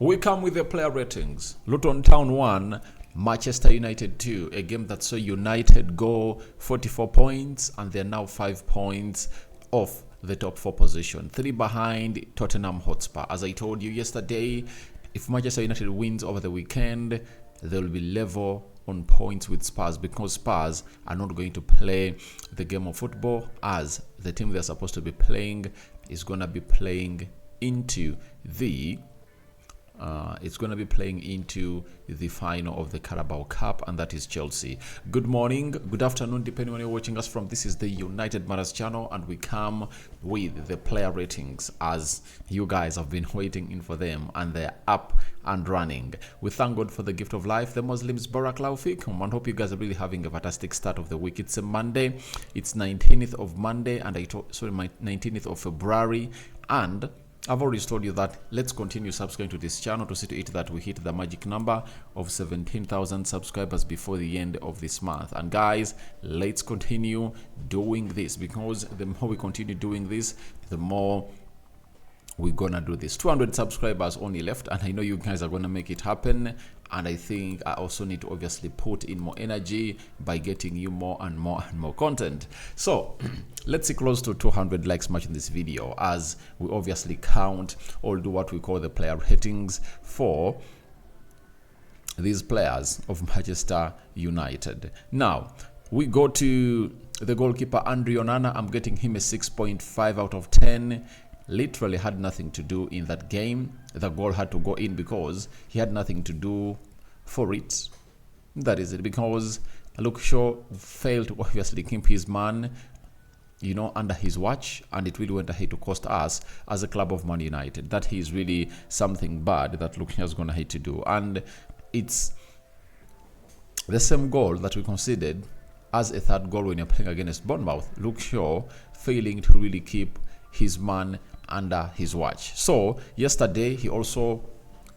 We come with the player ratings. Luton Town 1, Manchester United 2. A game that saw United go 44 points and they're now 5 points off the top 4 position. 3 behind Tottenham Hotspur. As I told you yesterday, if Manchester United wins over the weekend, they will be level on points with Spurs, because Spurs are not going to play the game of football, as the team they're supposed to be playing is going to be playing into the final of the Carabao Cup, and that is Chelsea. Good morning, good afternoon, depending on where you're watching us from. This is the United Matters channel, and we come with the player ratings, as you guys have been waiting in for them, and they're up and running. We thank God for the gift of life, the Muslims, Barakallahu Fikum, and hope you guys are really having a fantastic start of the week. It's a Monday, it's 19th of Monday, and 19th of February, and I've already told you that let's continue subscribing to this channel to see to it that we hit the magic number of 17,000 subscribers before the end of this month. And guys, let's continue doing this, because the more we continue doing this, the more we're gonna do this. 200 subscribers only left, and I know you guys are gonna make it happen. And I think I also need to obviously put in more energy by getting you more and more and more content. So let's see close to 200 likes much in this video, as we obviously count or do what we call the player ratings for these players of Manchester United. Now we go to the goalkeeper Andre Onana. I'm getting him a 6.5 out of 10. Literally had nothing to do in that game. The goal had to go in because he had nothing to do for it. That is it, because Luke Shaw failed to obviously keep his man, under his watch, and it really went ahead to cost us as a club of Man United. That is really something bad that Luke Shaw is going to hate to do, and it's the same goal that we considered as a third goal when you're playing against Bournemouth. Luke Shaw failing to really keep his man under his watch. So yesterday he also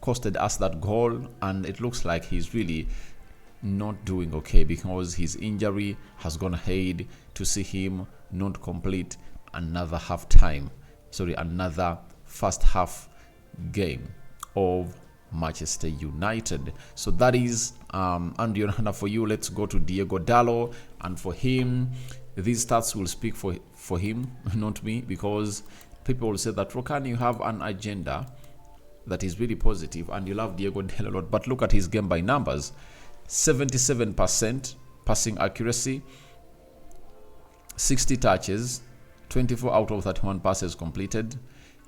costed us that goal, and it looks like he's really not doing okay, because his injury has gone ahead to see him not complete another another first half game of Manchester United. So that is Andre Onana for you. Let's go to Diego Dallo, and for him, these stats will speak for him, not me, because people will say that, Rokan, you have an agenda that is really positive and you love Diego Dallo a lot, but look at his game by numbers. 77% passing accuracy, 60 touches, 24 out of 31 passes completed,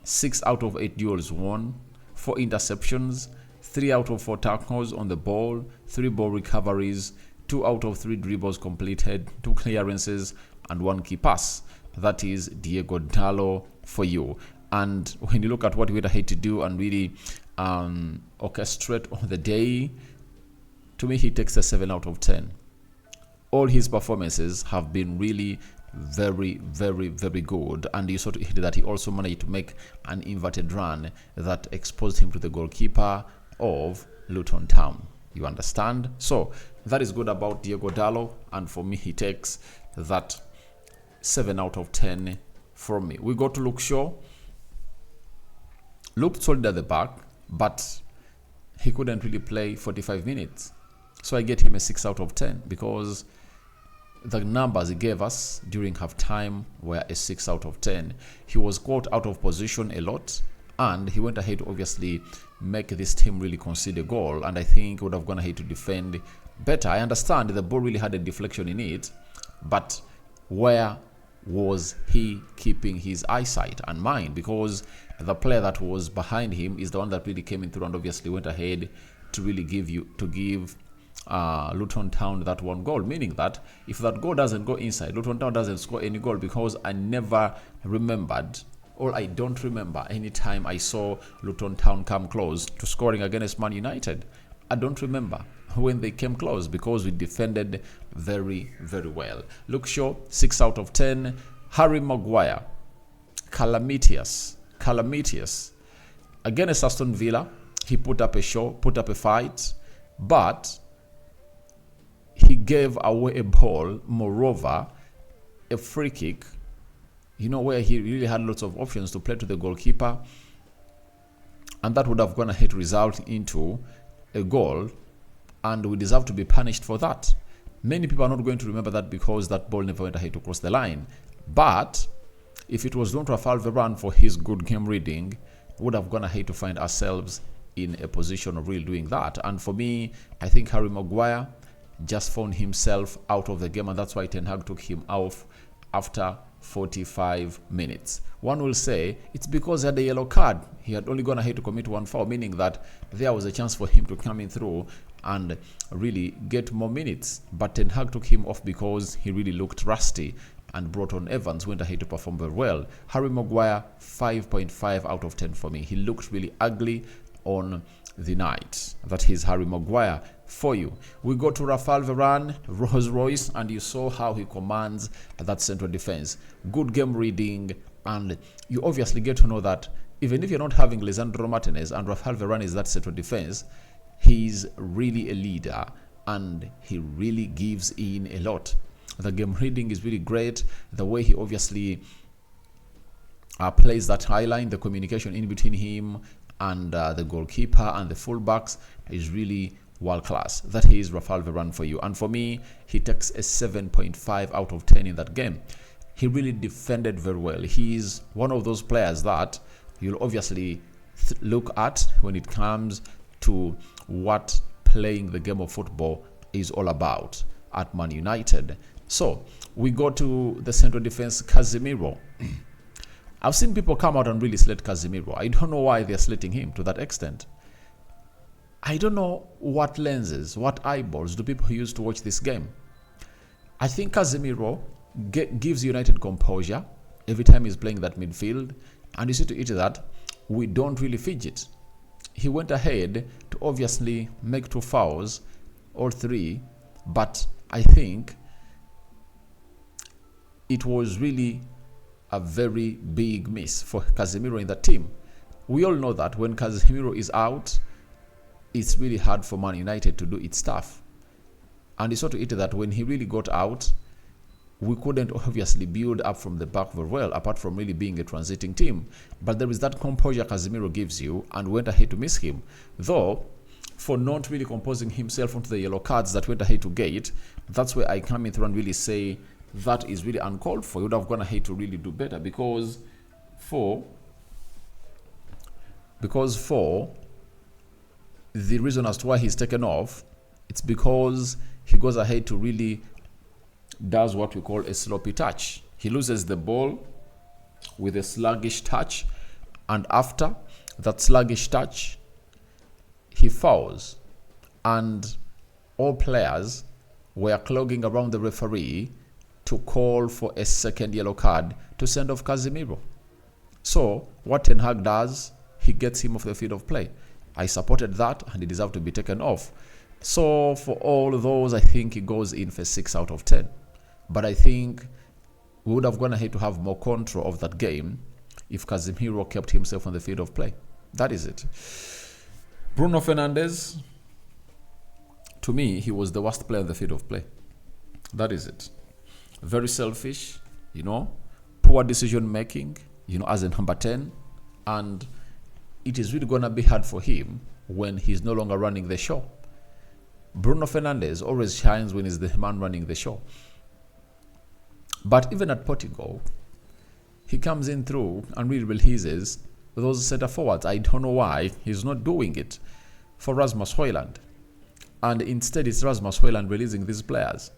6 out of 8 duels won, 4 interceptions, 3 out of 4 tackles on the ball, 3 ball recoveries, 2 out of 3 dribbles completed, 2 clearances, and 1 key pass. That is Diego Dallo for you. And when you look at what we had to do and really orchestrate on the day, to me, he takes a 7 out of 10. All his performances have been really very, very, very good. And you saw that he also managed to make an inverted run that exposed him to the goalkeeper of Luton Town. You understand? So that is good about Diego Dallo, and for me, he takes that 7 out of 10 from me. We go to Luke Shaw. Looked solid at the back, but he couldn't really play 45 minutes. So I get him a 6 out of 10, because the numbers he gave us during halftime were a 6 out of 10. He was caught out of position a lot, and he went ahead to obviously make this team really concede a goal, and I think would have gone ahead to defend better. I understand the ball really had a deflection in it, but where was he keeping his eyesight and mind? Because the player that was behind him is the one that really came in through and obviously went ahead to really give Luton Town that one goal, meaning that if that goal doesn't go inside, Luton Town doesn't score any goal, because I never remembered, or I don't remember any time I saw Luton Town come close to scoring against Man United. I don't remember when they came close, because we defended very, very well. Luke Shaw, 6 out of 10. Harry Maguire, calamitous. Against Aston Villa, he put up a show, put up a fight, but he gave away a ball, moreover, a free kick, where he really had lots of options to play to the goalkeeper. and that would have gone ahead to result into a goal, and we deserve to be punished for that. Many people are not going to remember that because that ball never went ahead to cross the line. But if it was not Rafael Varane for his good game reading, we would have gone ahead to find ourselves in a position of really doing that. And for me, I think Harry Maguire just found himself out of the game, and that's why Ten Hag took him off after 45 minutes. One will say it's because he had a yellow card. He had only gone ahead to commit one foul, meaning that there was a chance for him to come in through and really get more minutes. But Ten Hag took him off because he really looked rusty, and brought on Evans, went ahead to perform very well. Harry Maguire, 5.5 out of 10 for me. He looked really ugly on the night. That is Harry Maguire for you. We go to Rafael Varane, Rolls Royce, and you saw how he commands that central defense. Good game reading, and you obviously get to know that even if you're not having Lisandro Martinez and Rafael Varane is that central defense, he's really a leader and he really gives in a lot. The game reading is really great. The way he obviously plays that high line, the communication in between him and the goalkeeper and the fullbacks is really world class. That is Rafael Varane for you. And for me, he takes a 7.5 out of 10 in that game. He really defended very well. He's one of those players that you'll obviously look at when it comes to what playing the game of football is all about at Man United. So we go to the central defense, Casemiro. I've seen people come out and really slate Casemiro. I don't know why they're slating him to that extent. I don't know what lenses, what eyeballs do people use to watch this game. I think Casemiro gives United composure every time he's playing that midfield, and you see to it that we don't really fidget. He went ahead to obviously make 2 fouls, or 3, but I think it was really a very big miss for Casemiro in that team. We all know that when Casemiro is out, it's really hard for Man United to do its stuff. And it's so to it that when he really got out, we couldn't obviously build up from the back very well, apart from really being a transiting team. But there is that composure Casemiro gives you, and went ahead to miss him. Though, for not really composing himself onto the yellow cards that went ahead to get, that's where I come in through and really say that is really uncalled for. You would have gone ahead to really do better, because for the reason as to why he's taken off, it's because he goes ahead to really does what we call a sloppy touch. He loses the ball with a sluggish touch, and after that sluggish touch, he fouls, and all players were clogging around the referee to call for a second yellow card to send off Casemiro. So what Ten Hag does, he gets him off the field of play. I supported that, and he deserved to be taken off. So for all those, I think he goes in for 6 out of 10. But I think we would have gone ahead to have more control of that game if Casemiro kept himself on the field of play. That is it. Bruno Fernandes, to me, he was the worst player on the field of play. That is it. Very selfish, poor decision making, as a number 10. And it is really going to be hard for him when he's no longer running the show. Bruno Fernandes always shines when he's the man running the show. But even at Portugal, he comes in through and really releases those center forwards. I don't know why he's not doing it for Rasmus Hojlund. And instead, it's Rasmus Hojlund releasing these players.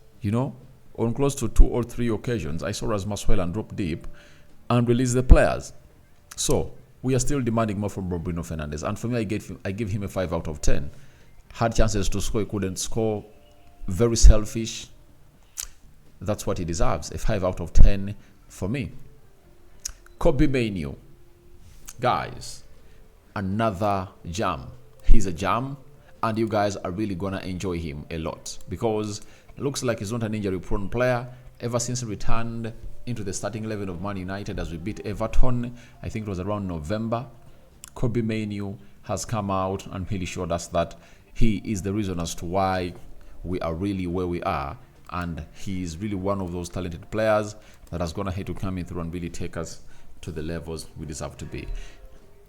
On close to 2 or 3 occasions, I saw Rasmus Hojlund drop deep and release the players. So we are still demanding more from Bruno Fernandes. And for me, I give him a 5 out of 10. Had chances to score, he couldn't score. Very selfish. That's what he deserves. A 5 out of 10 for me. Kobbie Mainoo. Guys, another jam. He's a jam, and you guys are really going to enjoy him a lot, because it looks like he's not an injury-prone player. Ever since he returned into the starting 11 of Man United as we beat Everton, I think it was around November, Kobbie Mainoo has come out and really showed us that he is the reason as to why we are really where we are. And he's really one of those talented players that has gone ahead to come in through and really take us to the levels we deserve to be.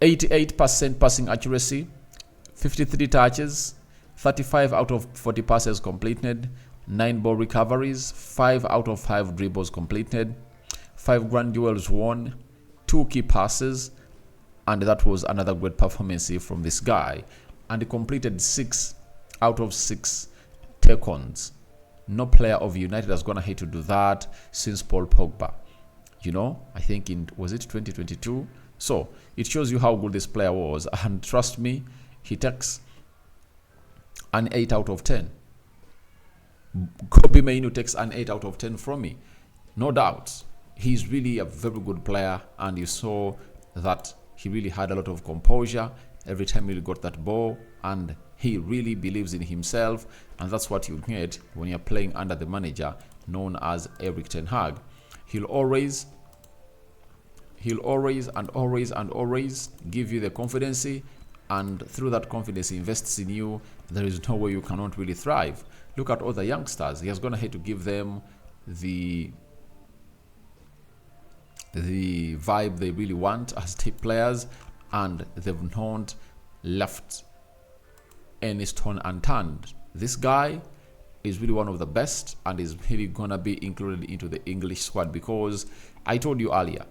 88% passing accuracy, 53 touches, 35 out of 40 passes completed, 9 ball recoveries, 5 out of 5 dribbles completed, 5 grand duels won, 2 key passes, and that was another great performance from this guy. And he completed 6 out of 6 take-ons. No player of United has gone ahead to do that since Paul Pogba. You know, I think was it 2022? So it shows you how good this player was. And trust me, he takes an 8 out of 10. Kobbie Mainoo takes an 8 out of 10 from me. No doubt. He's really a very good player, and you saw that he really had a lot of composure every time he got that ball, and he really believes in himself, and that's what you get when you're playing under the manager known as Erik ten Hag. He'll always and always give you the confidence, and through that confidence he invests in you. There is no way you cannot really thrive. Look at all the youngsters. He has gone ahead to give them the vibe they really want as tip players, and they've not left any stone unturned. This guy is really one of the best, and is really gonna be included into the English squad, because I told you earlier,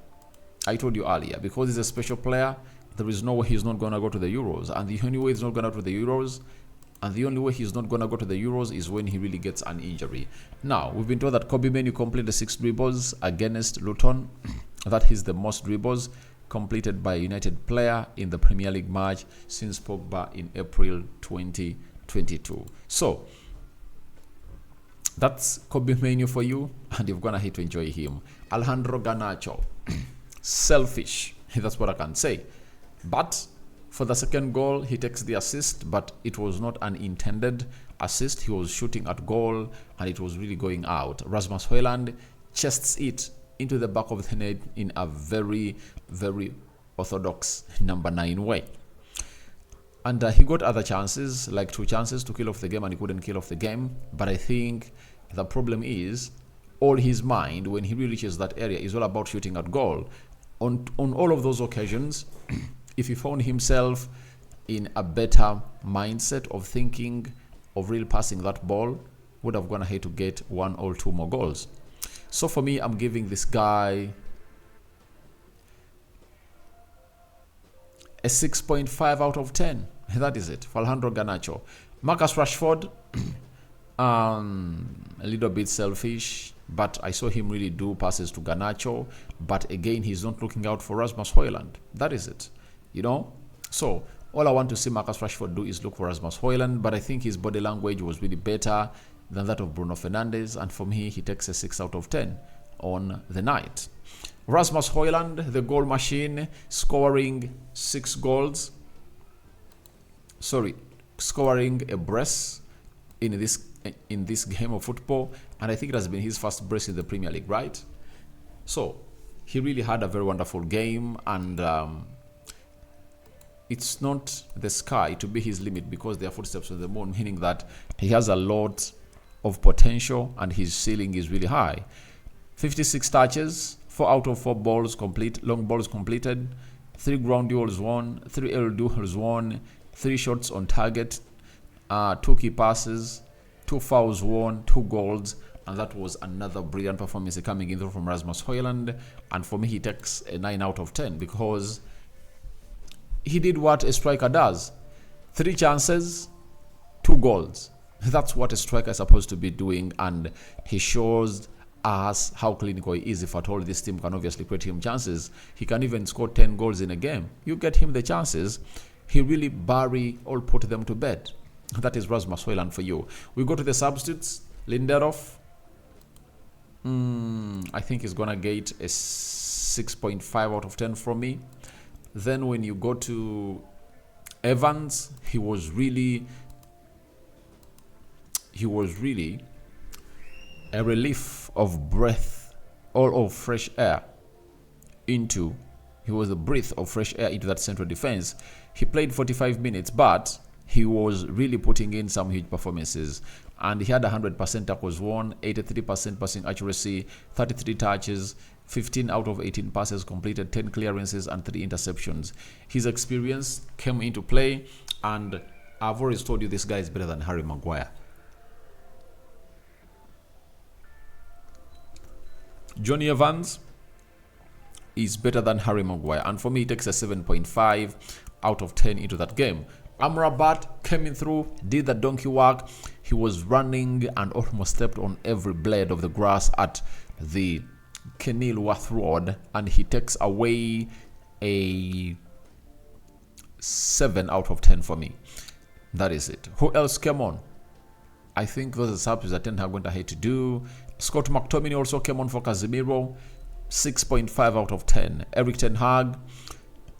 because he's a special player, there is no way he's not gonna go to the Euros, and the only way he's not gonna go to the Euros is when he really gets an injury. Now, we've been told that Kobbie Mainoo completed 6 dribbles against Luton. That is the most dribbles completed by a United player in the Premier League match since Pogba in April 2022. So, that's Kobbie Mainoo for you, and you're gonna hate to enjoy him. Alejandro Garnacho, selfish, that's what I can say. But for the second goal, he takes the assist, but it was not an intended assist. He was shooting at goal, and it was really going out. Rasmus Hojlund chests it into the back of the net in a very, very orthodox number 9 way. And he got other chances, like 2 chances to kill off the game, and he couldn't kill off the game. But I think the problem is, all his mind when he really reaches that area is all about shooting at goal. On all of those occasions, if he found himself in a better mindset of thinking of really passing that ball, would have gone ahead to get 1 or 2 more goals. So for me, I'm giving this guy a 6.5 out of 10. That is it for Alejandro Garnacho. Marcus Rashford, a little bit selfish, but I saw him really do passes to Garnacho. But again, he's not looking out for Rasmus Hojlund. That is it. You know, so all I want to see Marcus Rashford do is look for Rasmus Hojlund, but I think his body language was really better than that of Bruno Fernandes, and for me, he takes a 6 out of 10 on the night. Rasmus Hojlund, the goal machine, scoring 6 goals. Scoring a brace in this game of football, and I think it has been his first brace in the Premier League, right? So he really had a very wonderful game, and it's not the sky to be his limit, because there are footsteps on the moon, meaning that he has a lot of potential and his ceiling is really high. 56 touches, 4 out of 4 balls complete, long balls completed, 3 ground duels won, 3 aerial duels won, 3 shots on target, 2 key passes, 2 fouls won, 2 goals, and that was another brilliant performance coming in from Rasmus Hojlund. And for me, he takes a 9 out of 10 because he did what a striker does. 3 chances, 2 goals. That's what a striker is supposed to be doing, and he shows us how clinical he is. If at all this team can obviously create him chances, he can even score 10 goals in a game. You get him the chances, he really put them to bed. That is Rasmus Hojlund for you. We go to the substitutes. Lindelof, I think he's gonna get a 6.5 out of 10 from me. Then when you go to Evans, he was really a relief of breath, all of fresh air into. He was a breath of fresh air into that central defense. He played 45 minutes, but he was really putting in some huge performances, and he had 100% tackles won, 83% passing accuracy, 33 touches, 15 out of 18 passes completed, 10 clearances and 3 interceptions. His experience came into play, and I've always told you this guy is better than Harry Maguire. Johnny Evans is better than Harry Maguire, and for me it takes a 7.5 out of 10 into that game. Amrabat came in through, did the donkey work. He was running and almost stepped on every blade of the grass at the Kenilworth Road, and he takes away a 7 out of 10 for me. That is it. Who else came on? I think those are subs that Ten Hag went ahead to do. Scott McTominay also came on for Casemiro, 6.5 out of 10. Eric Ten Hag,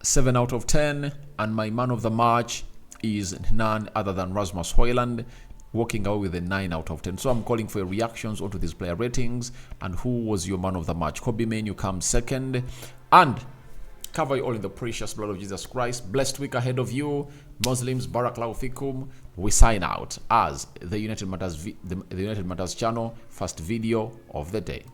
7 out of 10. And my man of the match is none other than Rasmus Hojlund, walking away with a 9 out of 10. So I'm calling for your reactions onto these player ratings. And who was your man of the match? Kobbie Mainoo comes second. And cover you all in the precious blood of Jesus Christ. Blessed week ahead of you. Muslims, Barakallahu Fikum. We sign out as the United Matters channel, first video of the day.